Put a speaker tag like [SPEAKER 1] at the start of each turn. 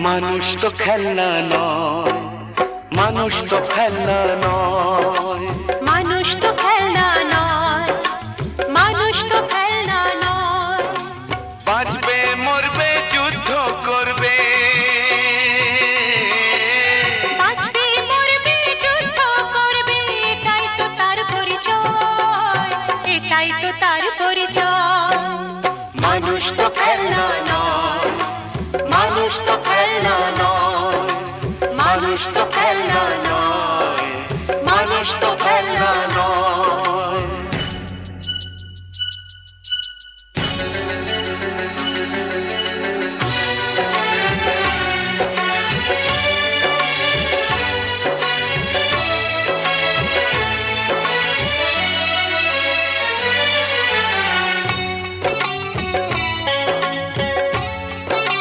[SPEAKER 1] মানুষ তো খেলনা নয়, মানুষ তো খেলনা নয়,
[SPEAKER 2] মানুষ তো খেলনা নয়, মানুষ তো খেলনা নয়।
[SPEAKER 1] বাঁচবে মরবে যুদ্ধ করবে,
[SPEAKER 2] বাঁচবে মরবে যুদ্ধ করবে, এটাই তো তার পরিচয়, এটাই তো তার পরিচয়।
[SPEAKER 1] মানুষ তো খেলনা নয়, মানুষ তো